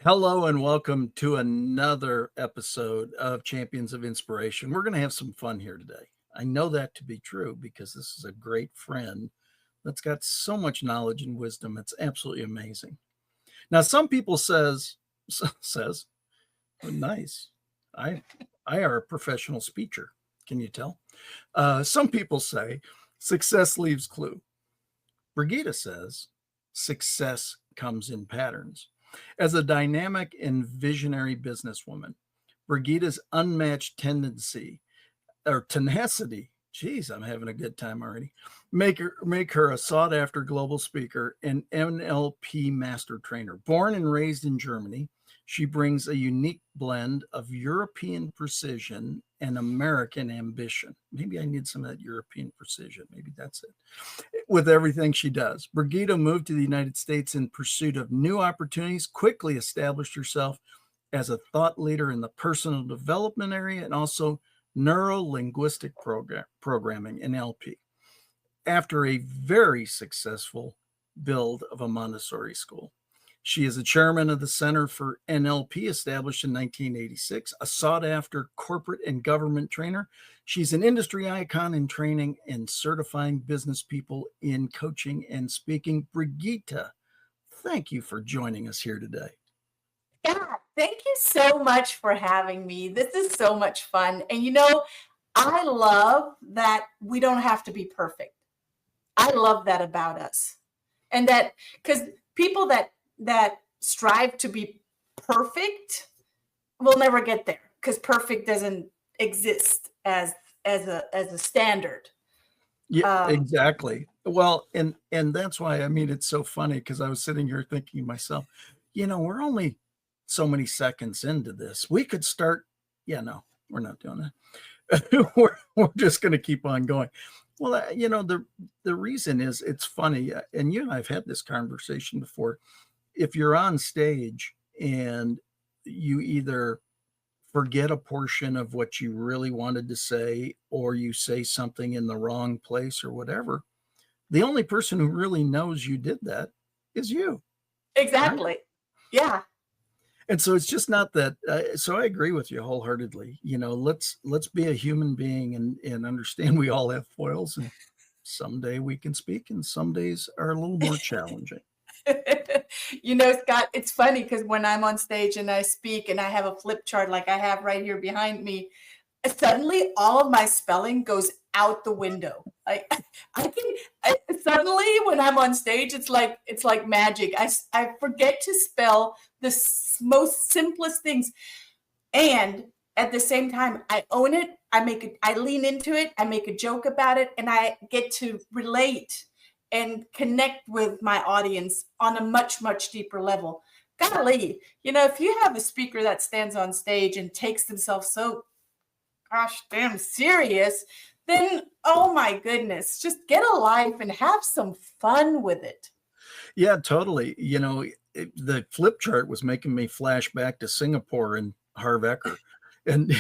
Hello and welcome to another episode of Champions of Inspiration. We're going to have some fun here today. I know that to be true because this is a great friend that's got so much knowledge and wisdom. It's absolutely amazing. Now, some people says, oh, nice. I are a professional speaker. Can you tell? Some people say success leaves clue. Brigitta says success comes in patterns. As a dynamic and visionary businesswoman, Brigitta's unmatched tenacity, geez, I'm having a good time already, make her a sought-after global speaker and NLP Master Trainer. Born and raised in Germany, she brings a unique blend of European precision and American ambition. Maybe I need some of that European precision. Maybe that's it. With everything she does. Brigitta moved to the United States in pursuit of new opportunities, quickly established herself as a thought leader in the personal development area and also neuro-linguistic programming, NLP, after a very successful build of a Montessori school. She is a chairman of the Center for NLP, established in 1986, a sought-after corporate and government trainer. She's an industry icon in training and certifying business people in coaching and speaking. Brigitta, thank you for joining us here today. Yeah, thank you so much for having me. This is so much fun. And I love that we don't have to be perfect. I love that about us. And that because people that strive to be perfect will never get there because perfect doesn't exist as a standard. Yeah, exactly. Well, and that's why, I mean, it's so funny because I was sitting here thinking to myself, we're only so many seconds into this. We could start. Yeah, no, we're not doing that. we're just going to keep on going. Well, the reason is it's funny, and you and I've had this conversation before. If you're on stage and you either forget a portion of what you really wanted to say, or you say something in the wrong place or whatever, the only person who really knows you did that is you. Exactly. Right? Yeah. And so it's just not that. So I agree with you wholeheartedly. Let's be a human being and understand we all have foils, and someday we can speak, and some days are a little more challenging. Scott, it's funny because when I'm on stage and I speak and I have a flip chart like I have right here behind me, suddenly all of my spelling goes out the window. Like suddenly when I'm on stage, it's like magic. I forget to spell the most simplest things, and at the same time, I own it. I lean into it. I make a joke about it, and I get to relate and connect with my audience on a much, much deeper level. Golly, if you have a speaker that stands on stage and takes themselves so gosh damn serious, then oh my goodness, just get a life and have some fun with it. Yeah, totally. The flip chart was making me flash back to Singapore and Harv Eker and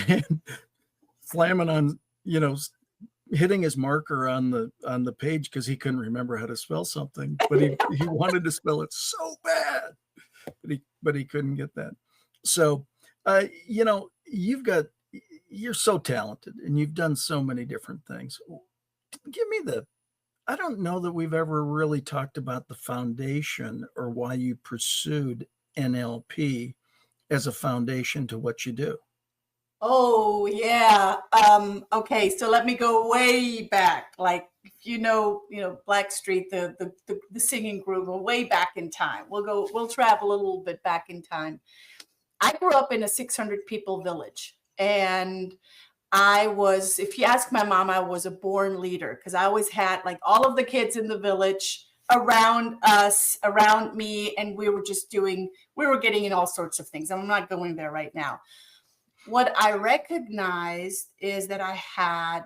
slamming on, hitting his marker on the page because he couldn't remember how to spell something, but he wanted to spell it so bad, but he couldn't get that. So, you're so talented and you've done so many different things. Give me I don't know that we've ever really talked about the foundation or why you pursued NLP as a foundation to what you do. Oh, yeah. Okay, so let me go way back. Like, if Blackstreet, the singing group, way back in time. We'll travel a little bit back in time. I grew up in a 600 people village, and if you ask my mom, I was a born leader because I always had like all of the kids in the village around us, around me, and we were getting in all sorts of things. I'm not going there right now. What I recognized is that I have,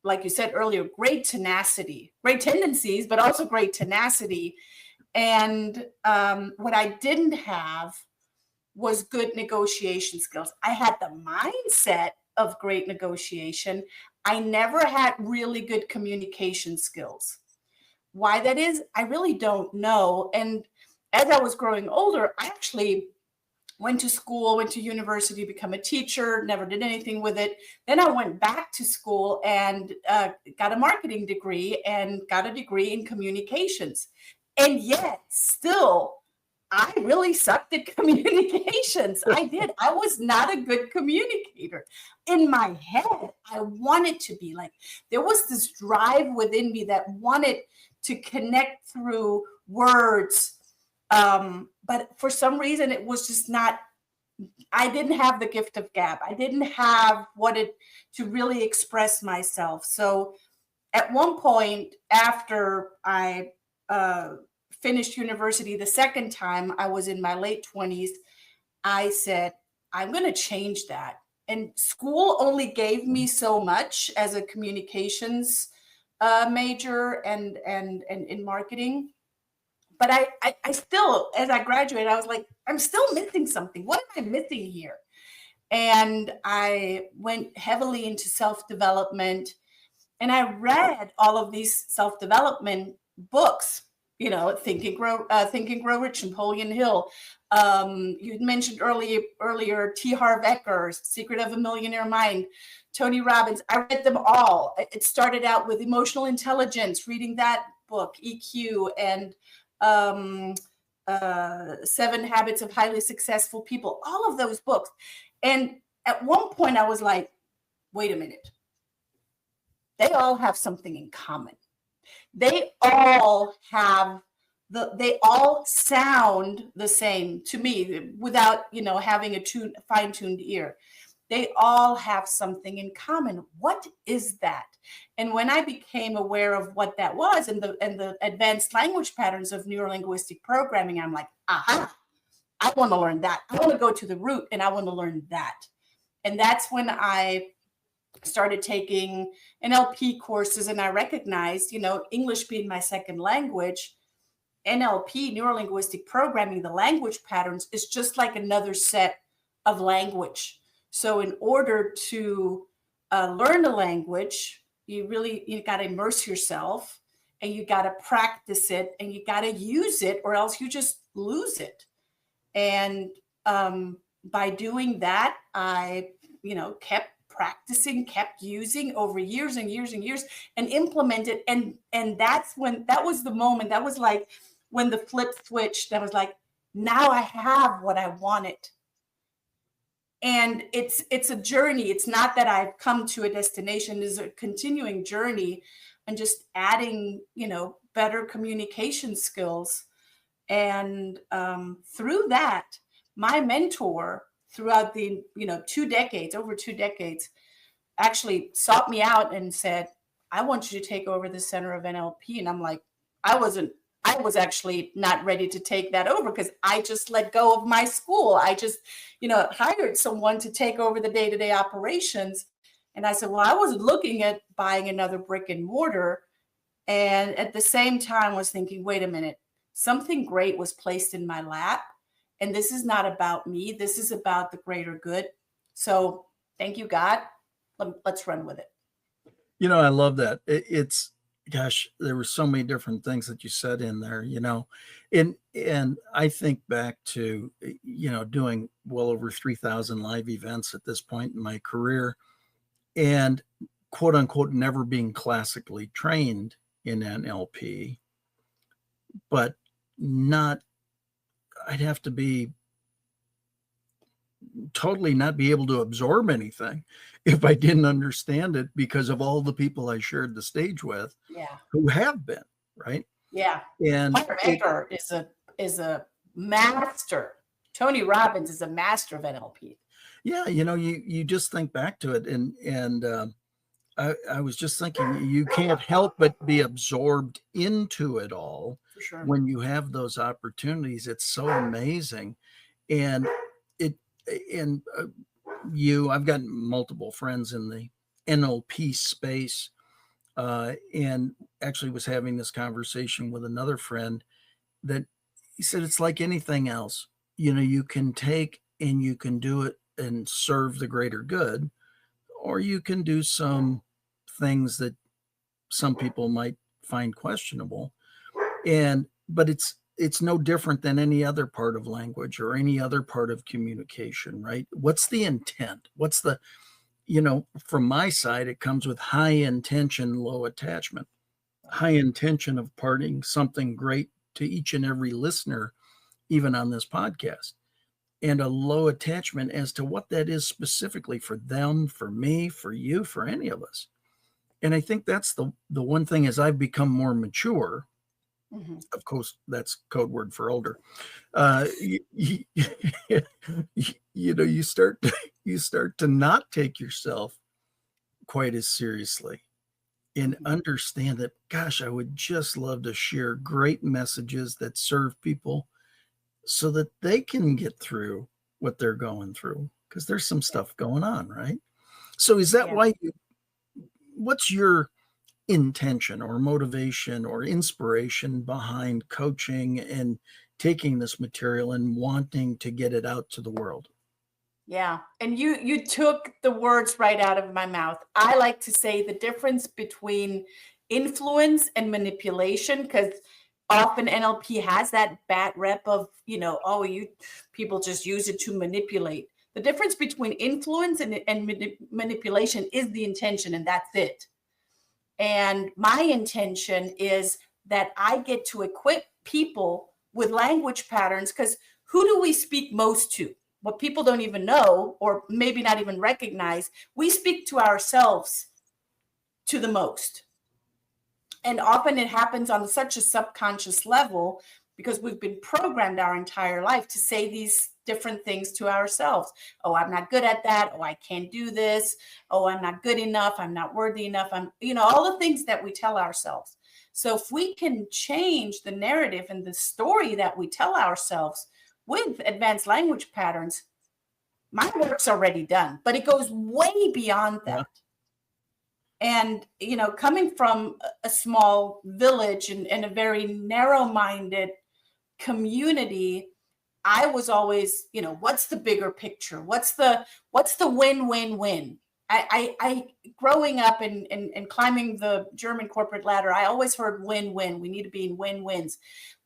like you said earlier, great tenacity, great tendencies, but also great tenacity. And what I didn't have was good negotiation skills. I had the mindset of great negotiation. I never had really good communication skills. Why that is, I really don't know. And as I was growing older, I actually went to school, went to university, become a teacher, never did anything with it. Then I went back to school and got a marketing degree and got a degree in communications. And yet still, I really sucked at communications. I did. I was not a good communicator. In my head, I wanted to be like, there was this drive within me that wanted to connect through words. But for some reason, it was just not, I didn't have the gift of gab. I didn't have to really express myself. So at one point, after I finished university the second time, I was in my late 20s. I said, I'm going to change that. And school only gave me so much as a communications major and in marketing. But I still, as I graduated, I was like, I'm still missing something. What am I missing here? And I went heavily into self-development. And I read all of these self-development books, Think and Grow Rich, Napoleon Hill. You mentioned earlier T. Harv Eker's Secret of a Millionaire Mind, Tony Robbins. I read them all. It started out with emotional intelligence, reading that book, EQ, and 7 Habits of Highly Successful People, all of those books. And at one point I was like, wait a minute. They all have something in common. They all sound the same to me without, having a fine-tuned ear. They all have something in common. What is that? And when I became aware of what that was and the advanced language patterns of neuro-linguistic programming, I'm like, aha, I want to learn that. I want to go to the root and I want to learn that. And that's when I started taking NLP courses, and I recognized, English being my second language, NLP, neuro-linguistic programming, the language patterns, is just like another set of language. So in order to learn a language, you got to immerse yourself, and you got to practice it, and you got to use it, or else you just lose it. And by doing that, I, kept practicing, kept using over years and years and years, and implemented. And that was the moment. That was like when the flip switched. I was like, now I have what I wanted. And it's a journey. It's not that I've come to a destination. It's a continuing journey, and just adding, better communication skills. And through that, my mentor throughout the, over 2 decades, actually sought me out and said, I want you to take over the Center of NLP. And I'm like, I was actually not ready to take that over, because I just let go of my school. I just, hired someone to take over the day-to-day operations. And I said, well, I wasn't looking at buying another brick and mortar. And at the same time was thinking, wait a minute, something great was placed in my lap. And this is not about me. This is about the greater good. So thank you, God. Let's run with it. I love that. Gosh, there were so many different things that you said in there, and I think back to, doing well over 3,000 live events at this point in my career, and quote unquote, never being classically trained in NLP, but I'd have to be totally not be able to absorb anything if I didn't understand it, because of all the people I shared the stage with, who have been, right? Yeah. And Hoeferle is a master. Tony Robbins is a master of NLP. Yeah, you just think back to it, and I was just thinking, you can't help but be absorbed into it all. For sure. When you have those opportunities. It's so amazing. And I've got multiple friends in the NLP space, and actually was having this conversation with another friend that he said, it's like anything else. You can take and you can do it and serve the greater good, or you can do some things that some people might find questionable. But it's no different than any other part of language or any other part of communication, right? What's the intent? What's the, from my side, it comes with high intention, low attachment, high intention of imparting something great to each and every listener, even on this podcast, and a low attachment as to what that is specifically for them, for me, for you, for any of us. And I think that's the one thing, as I've become more mature. Of course, that's code word for older. You start to not take yourself quite as seriously and understand that, gosh, I would just love to share great messages that serve people so that they can get through what they're going through, because there's some stuff going on, right? So is that why what's your intention or motivation or inspiration behind coaching and taking this material and wanting to get it out to the world? Yeah. And you took the words right out of my mouth. I like to say the difference between influence and manipulation, because often NLP has that bad rep of, people just use it to manipulate. The difference between influence and manipulation is the intention, and that's it. And my intention is that I get to equip people with language patterns, because who do we speak most to? What people don't even know, or maybe not even recognize, we speak to ourselves to the most. And often it happens on such a subconscious level, because we've been programmed our entire life to say these different things to ourselves. Oh, I'm not good at that. Oh, I can't do this. Oh, I'm not good enough. I'm not worthy enough. All the things that we tell ourselves. So if we can change the narrative and the story that we tell ourselves with advanced language patterns, my work's already done, but it goes way beyond that. And, coming from a small village and a very narrow-minded community, I was always, what's the bigger picture? What's the win-win-win? I growing up and climbing the German corporate ladder, I always heard win-win. We need to be in win-wins.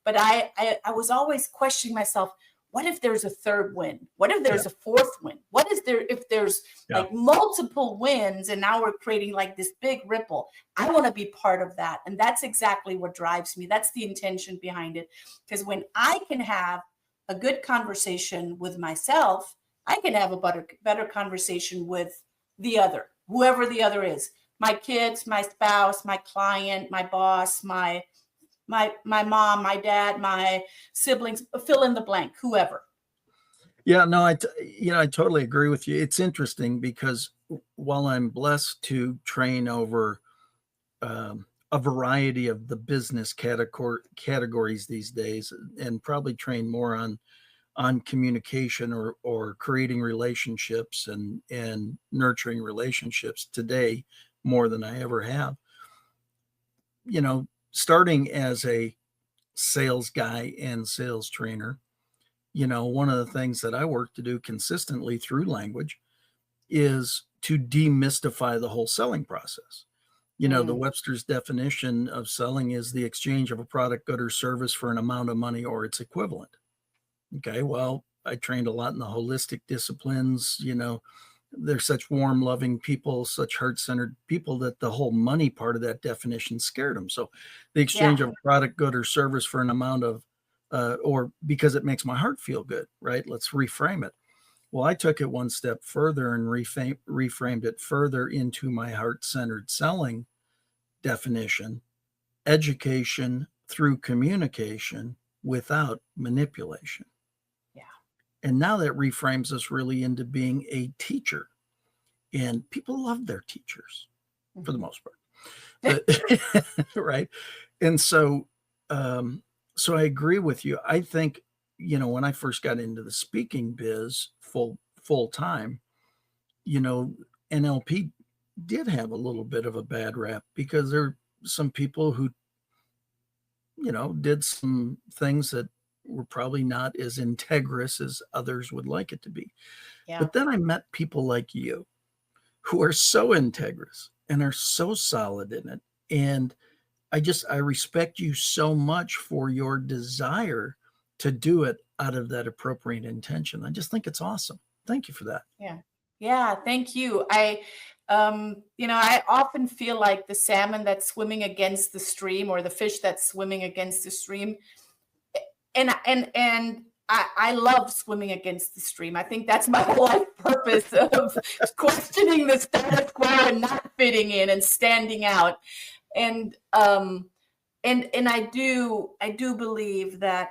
But I was always questioning myself, what if there's a third win? What if there's a fourth win? What is there if there's like multiple wins, and now we're creating like this big ripple? I want to be part of that. And that's exactly what drives me. That's the intention behind it. Because when I can have a good conversation with myself, I can have a better conversation with the other, whoever the other is. My kids, my spouse, my client, my boss, my mom, my dad, my siblings, fill in the blank, whoever. Yeah, no, I totally agree with you. It's interesting because while I'm blessed to train over a variety of the business categories these days, and probably train more on communication or creating relationships and nurturing relationships today more than I ever have. Starting as a sales guy and sales trainer, one of the things that I work to do consistently through language is to demystify the whole selling process. The Webster's definition of selling is the exchange of a product, good, or service for an amount of money or its equivalent. Okay, well, I trained a lot in the holistic disciplines. They're such warm, loving people, such heart-centered people, that the whole money part of that definition scared them. So the exchange of a product, good, or service for an amount of, or because it makes my heart feel good, right? Let's reframe it. Well, I took it one step further and reframed it further into my heart-centered selling definition: education through communication without manipulation. And now that reframes us really into being a teacher. And people love their teachers for the most part. Right. And so I agree with you. I think, when I first got into the speaking biz full time, NLP did have a little bit of a bad rap, because there are some people who, did some things that were probably not as integrous as others would like it to be. But then I met people like you who are so integrous and are so solid in it. And I respect you so much for your desire to do it out of that appropriate intention. I just think it's awesome. Thank you for that. Yeah. Yeah. Thank you. I often feel like the salmon that's swimming against the stream, or the fish that's swimming against the stream. And I love swimming against the stream. I think that's my life purpose of questioning the status quo and not fitting in and standing out. And I do believe that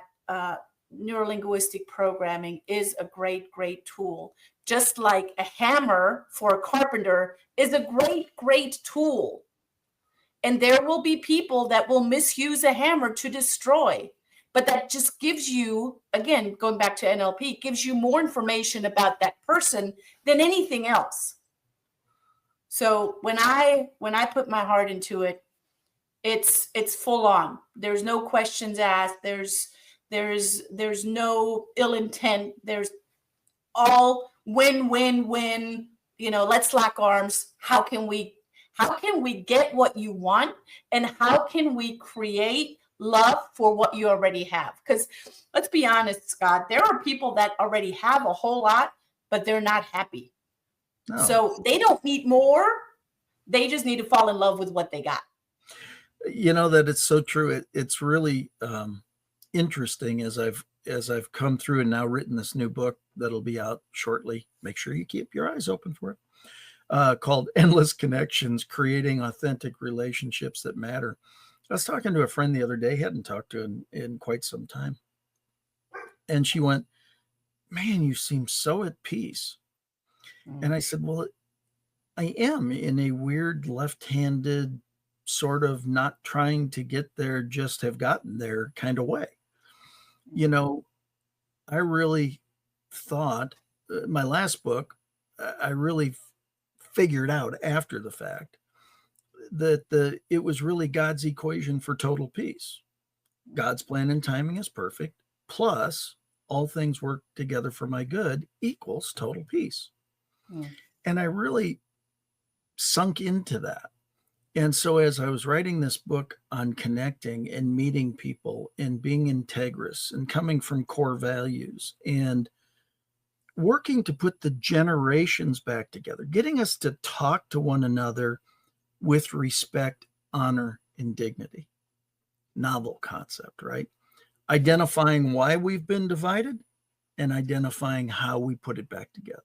neuro-linguistic programming is a great tool. Just like a hammer for a carpenter is a great tool. And there will be people that will misuse a hammer to destroy. But that just gives you, again, going back to NLP, gives you more information about that person than anything else. So when I put my heart into it, it's full on. There's no questions asked. There's no ill intent. There's all win. Let's lock arms. How can we get what you want, and how can we create love for what you already have? Because let's be honest, Scott, there are people that already have a whole lot, but they're not happy. No. So they don't need more. They just need to fall in love with what they got. That it's so true. It's really interesting as I've come through and now written this new book that'll be out shortly. Make sure you keep your eyes open for it. Called Endless Connections, Creating Authentic Relationships That Matter. I was talking to a friend the other day, hadn't talked to in quite some time. And she went, "Man, you seem so at peace." And I said, "Well, I am, in a weird left-handed, sort of not trying to get there, just have gotten there kind of way." I really thought my last book, I really figured out after the fact that it was really God's equation for total peace. God's plan and timing is perfect, plus all things work together for my good equals total peace. And I really sunk into that. And so as I was writing this book on connecting and meeting people and being integrous and coming from core values and working to put the generations back together, getting us to talk to one another with respect, honor, and dignity. Novel concept, right? Identifying why we've been divided and identifying how we put it back together.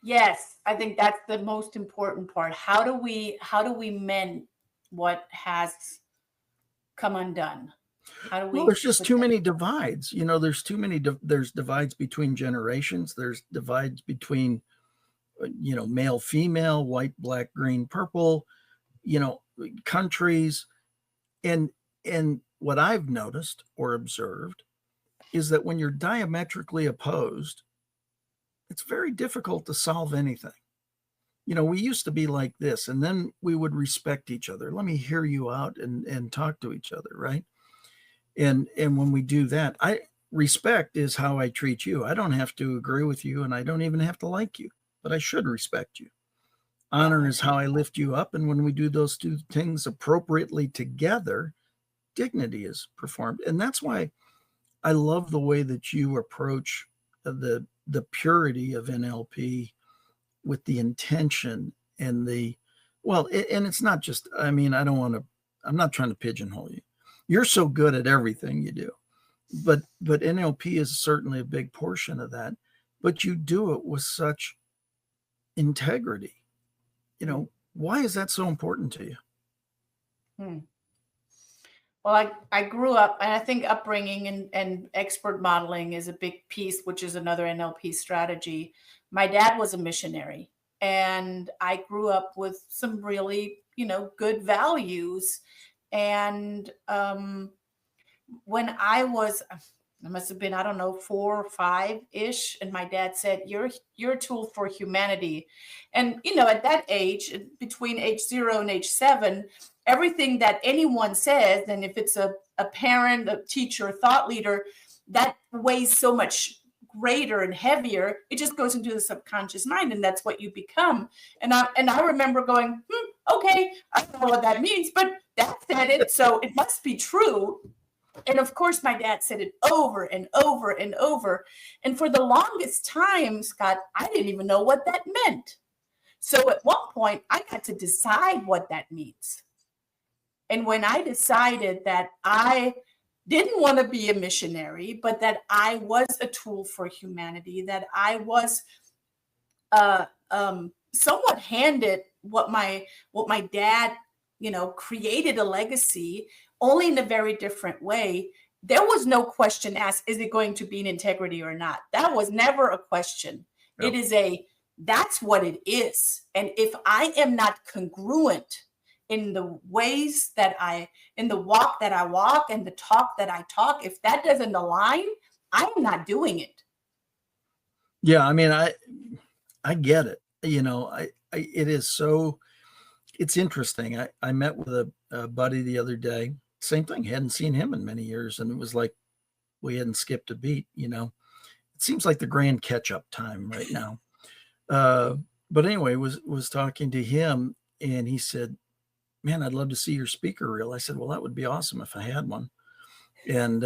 Yes, I think that's the most important part. How do we mend what has come undone? How do we? Well, there's just too many divides. There's too many. There's divides between generations. There's divides between, male, female, white, black, green, purple, countries. And what I've noticed or observed is that when you're diametrically opposed, it's very difficult to solve anything. We used to be like this, and then we would respect each other. Let me hear you out and talk to each other, right? And when we do that, respect is how I treat you. I don't have to agree with you, and I don't even have to like you, but I should respect you. Honor is how I lift you up, and when we do those two things appropriately together, dignity is performed. And that's why I love the way that you approach the purity of NLP with the intention and and it's not just, I'm not trying to pigeonhole you. You're so good at everything you do, but NLP is certainly a big portion of that, but you do it with such integrity. Why is that so important to you? Well, I grew up, and I think upbringing and expert modeling is a big piece, which is another NLP strategy. My dad was a missionary, and I grew up with some really, good values. And when I must have been, 4 or 5-ish. And my dad said, you're a tool for humanity. And, at that age, between age 0 and age 7, everything that anyone says, and if it's a parent, a teacher, a thought leader, that weighs so much greater and heavier. It just goes into the subconscious mind, and that's what you become. And I remember going, okay, I don't know what that means, but Dad said it, so it must be true. And of course, my dad said it over and over and over. And for the longest time, Scott, I didn't even know what that meant. So at one point, I got to decide what that means. And when I decided that I didn't want to be a missionary, but that I was a tool for humanity, that I was somewhat handed what my dad, created a legacy, only in a very different way. There was no question asked, is it going to be in integrity or not? That was never a question. Yep. It is that's what it is. And if I am not congruent in the ways in the walk that I walk and the talk that I talk, if that doesn't align, I am not doing it. Yeah. I mean, I get it. It is so, it's interesting. I met with a buddy the other day, same thing. Hadn't seen him in many years. And it was like, we hadn't skipped a beat, it seems like the grand catch up time right now. But anyway, was talking to him and he said, man, I'd love to see your speaker reel. I said, well, that would be awesome if I had one. And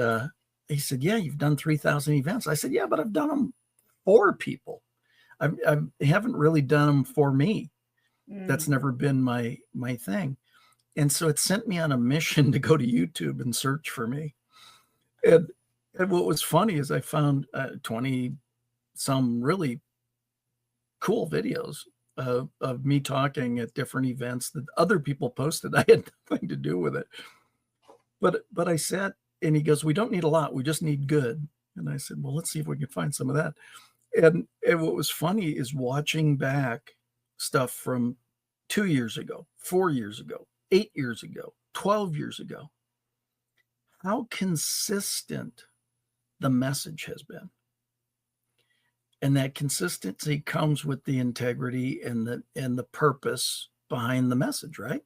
he said, yeah, you've done 3,000 events. I said, yeah, but I've done them for people. I haven't really done them for me. That's never been my thing. And so it sent me on a mission to go to YouTube and search for me. And what was funny is I found 20 some really cool videos of me talking at different events that other people posted. I had nothing to do with it. But I sat and he goes, we don't need a lot. We just need good. And I said, well, let's see if we can find some of that. And what was funny is watching back stuff from 2 years ago, 4 years ago, 8 years ago, 12 years ago, how consistent the message has been. And that consistency comes with the integrity and the purpose behind the message, right?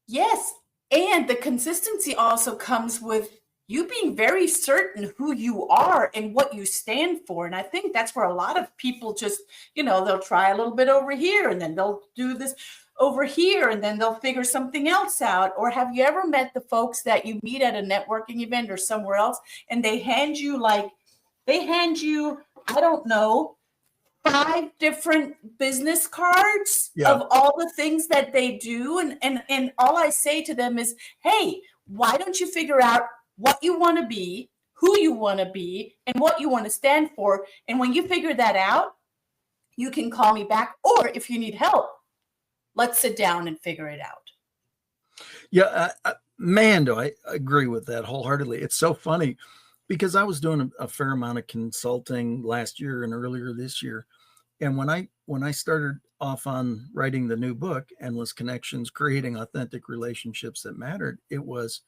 Yes. And the consistency also comes with you being very certain who you are and what you stand for. And I think that's where a lot of people just, they'll try a little bit over here and then they'll do this over here and then they'll figure something else out. Or have you ever met the folks that you meet at a networking event or somewhere else and they hand you, I don't know, 5 different business cards of all the things that they do. And all I say to them is, hey, why don't you figure out what you want to be, who you want to be, and what you want to stand for. And when you figure that out, you can call me back. Or if you need help, let's sit down and figure it out. Yeah, man, do I agree with that wholeheartedly. It's so funny because I was doing a fair amount of consulting last year and earlier this year. And when I started off on writing the new book, Endless Connections, Creating Authentic Relationships That Mattered, it was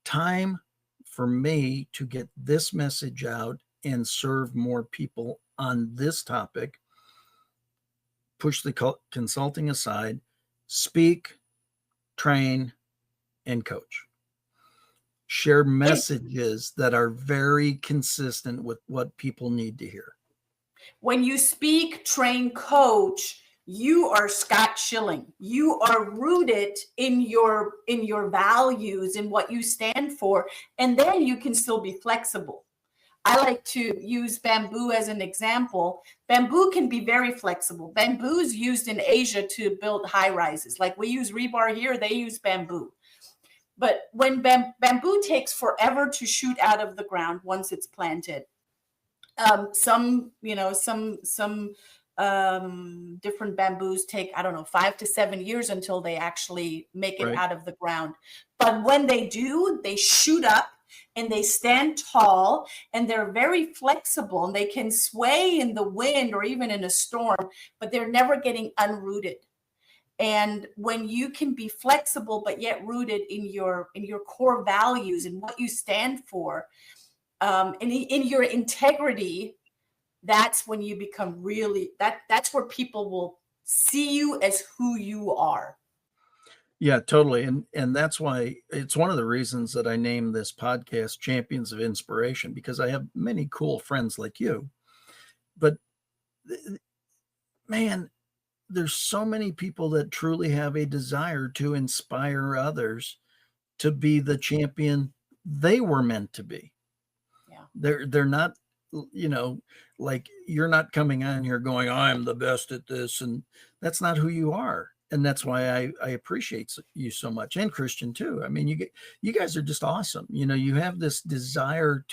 time for me to get this message out and serve more people on this topic, push the consulting aside, speak, train, and coach. Share messages that are very consistent with what people need to hear. When you speak, train, coach, you are Scott Schilling. You are rooted in your values and what you stand for. And then you can still be flexible. I like to use bamboo as an example. Bamboo can be very flexible. Bamboo is used in Asia to build high rises. Like we use rebar here, they use bamboo. But when bamboo takes forever to shoot out of the ground once it's planted, some different bamboos take, 5 to 7 years until they actually make it out of the ground. But when they do, they shoot up and they stand tall and they're very flexible and they can sway in the wind or even in a storm, but they're never getting unrooted. And when you can be flexible, but yet rooted in your core values and what you stand for, and in your integrity, that's when you become really, that's where people will see you as who you are. Yeah, totally. And that's why it's one of the reasons that I named this podcast Champions of Inspiration, because I have many cool friends like you. But man, there's so many people that truly have a desire to inspire others to be the champion they were meant to be. Yeah. They're not, like, you're not coming on here going, I'm the best at this, and that's not who you are. And that's why I appreciate you so much, and Christian too. I mean, you guys are just awesome. You have this desire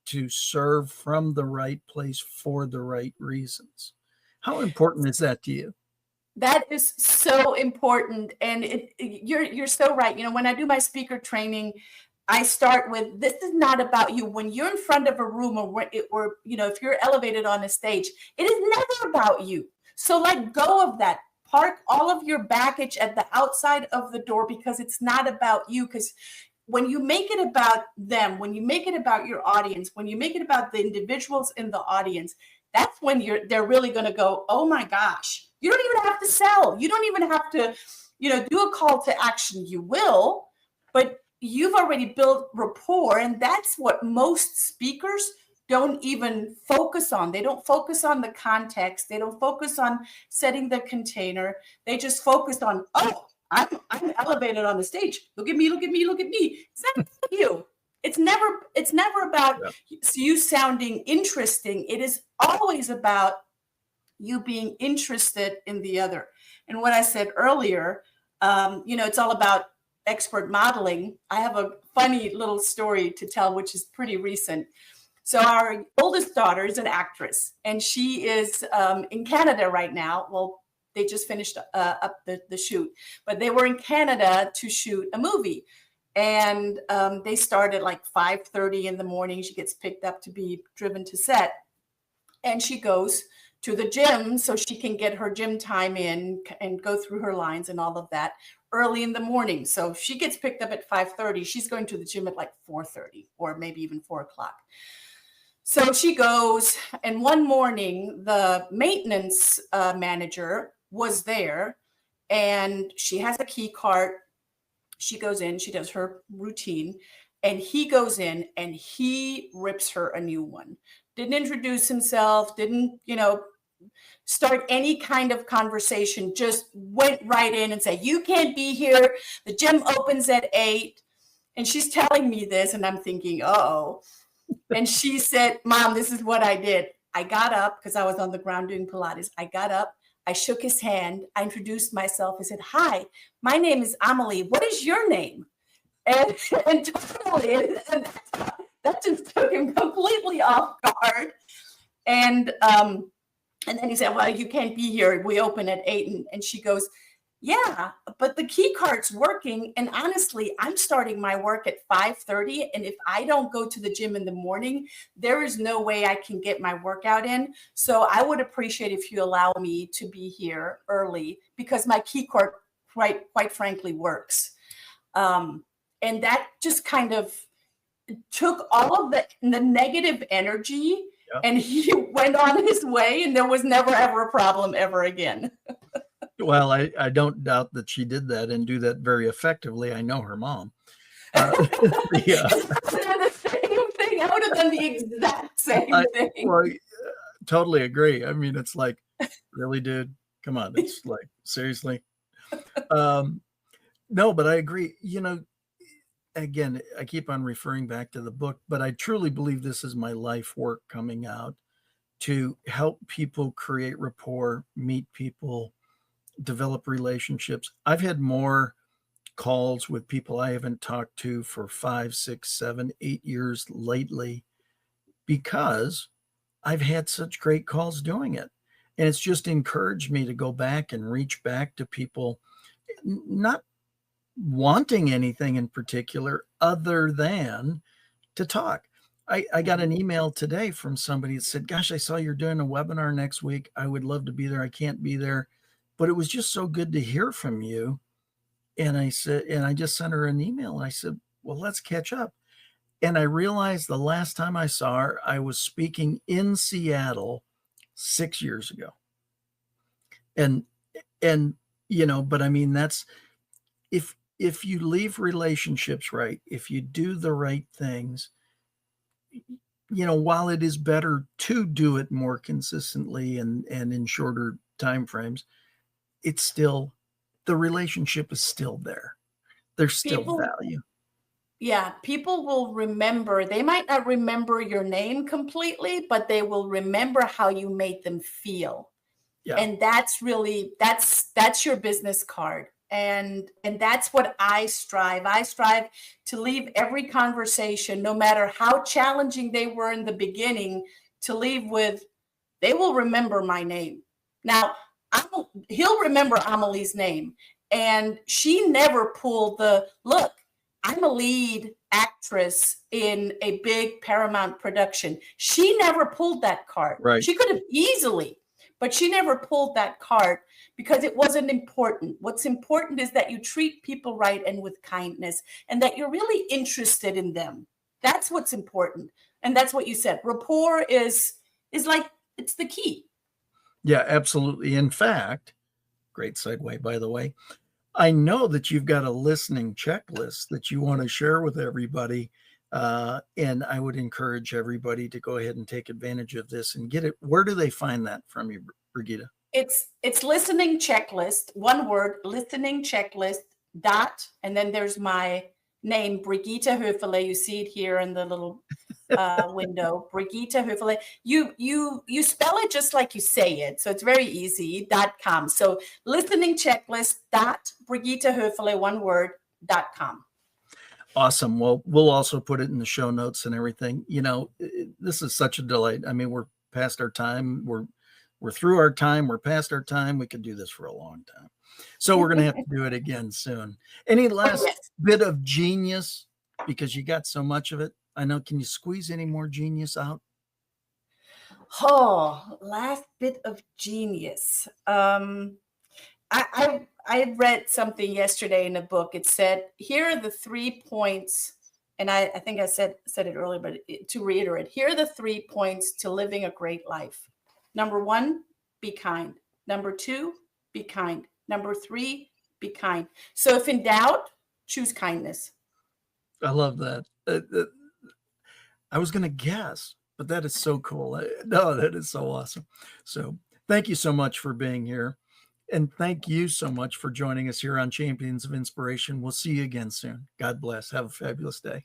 to serve from the right place for the right reasons. How important is that to you? That is so important, and you're so right. When I do my speaker training, I start with, this is not about you. When you're in front of a room, or if you're elevated on a stage, it is never about you. So let go of that. Park all of your baggage at the outside of the door, because it's not about you. Because when you make it about them, when you make it about your audience, when you make it about the individuals in the audience, that's when they're really going to go, oh my gosh. You don't even have to sell. You don't even have to, do a call to action. You will, but you've already built rapport. And that's what most speakers don't even focus on. They don't focus on the context. They don't focus on setting the container. They just focus on, oh, I'm elevated on the stage. Look at me, look at me, look at me. It's not about you. It's never about you sounding interesting. It is always about you being interested in the other. And what I said earlier, it's all about expert modeling. I have a funny little story to tell, which is pretty recent. So our oldest daughter is an actress, and she is in Canada right now. Well, they just finished up the shoot, but they were in Canada to shoot a movie. And they start at like 5:30 in the morning. She gets picked up to be driven to set. And she goes to the gym so she can get her gym time in and go through her lines and all of that early in the morning. So if she gets picked up at 5:30, she's going to the gym at like 4:30 or maybe even 4 o'clock. So she goes, and one morning the maintenance manager was there, and she has a key card. She goes in, she does her routine, and he goes in and he rips her a new one. Didn't introduce himself, didn't, start any kind of conversation, just went right in and said, you can't be here. The gym opens at 8. And she's telling me this, and I'm thinking, uh-oh. And she said, Mom, this is what I did. I got up because I was on the ground doing Pilates. I got up, I shook his hand, I introduced myself. I said, hi, my name is Amelie. What is your name? And totally, and that just took him completely off guard. And then he said, well, you can't be here. We open at 8. And she goes, yeah, but the key card's working. And honestly, I'm starting my work at 5:30. And if I don't go to the gym in the morning, there is no way I can get my workout in. So I would appreciate if you allow me to be here early, because my key card, quite frankly, works. And that just kind of took all of the negative energy, and he went on his way, and there was never, ever a problem ever again. Well, I don't doubt that she did that and do that very effectively. I know her mom. The same thing. I would have done the exact same thing. Well, totally agree. I mean, it's like, really, dude? Come on. It's like, seriously? No, but I agree. Again, I keep on referring back to the book, but I truly believe this is my life work coming out, to help people create rapport, meet people, develop relationships. I've had more calls with people I haven't talked to for 5, 6, 7, 8 years lately, because I've had such great calls doing it. And it's just encouraged me to go back and reach back to people, not wanting anything in particular other than to talk. I got an email today from somebody that said, gosh, I saw you're doing a webinar next week. I would love to be there. I can't be there, but it was just so good to hear from you. And I said, and I just sent her an email, and I said, well, let's catch up. And I realized the last time I saw her, I was speaking in Seattle 6 years ago. And but I mean, that's, if you leave relationships right, if you do the right things, while it is better to do it more consistently and in shorter time frames, it's still, the relationship is still there. There's still value. Yeah, people will remember. They might not remember your name completely, but they will remember how you made them feel. Yeah. And that's really, that's your business card. And that's what I strive. I strive to leave every conversation, no matter how challenging they were in the beginning, to leave with, they will remember my name. Now, he'll remember Amelie's name. And she never pulled the, look, I'm a lead actress in a big Paramount production. She never pulled that card. Right. She could have easily, but she never pulled that card because it wasn't important. What's important is that you treat people right and with kindness, and that you're really interested in them. That's what's important. And that's what you said. Rapport is like, it's the key. Yeah, absolutely. In fact, great segue, by the way. I know that you've got a listening checklist that you want to share with everybody. And I would encourage everybody to go ahead and take advantage of this and get it. Where do they find that from you, Brigitta? It's listening checklist, one word, listening checklist, dot, and then there's my name, Brigitta Hoeferle. You see it here in the little window, Brigitta Hoeferle. You spell it just like you say it, so it's very easy. .com. So listening checklist, dot, Brigitta Hoeferle, one word, .com. Awesome. Well, we'll also put it in the show notes and everything. You know, this is such a delight. I mean, we're past our time. We're through our time. We're past our time. We could do this for a long time. So we're going to have to do it again soon. Any last bit of genius, because you got so much of it? I know. Can you squeeze any more genius out? Oh, last bit of genius. I read something yesterday in a book. It said, here are the 3 points. And I think I said it earlier, but to reiterate, here are the 3 points to living a great life. Number 1, be kind. Number 2, be kind. Number 3, be kind. So if in doubt, choose kindness. I love that. I was going to guess, but that is so cool. No, that is so awesome. So thank you so much for being here. And thank you so much for joining us here on Champions of Inspiration. We'll see you again soon. God bless. Have a fabulous day.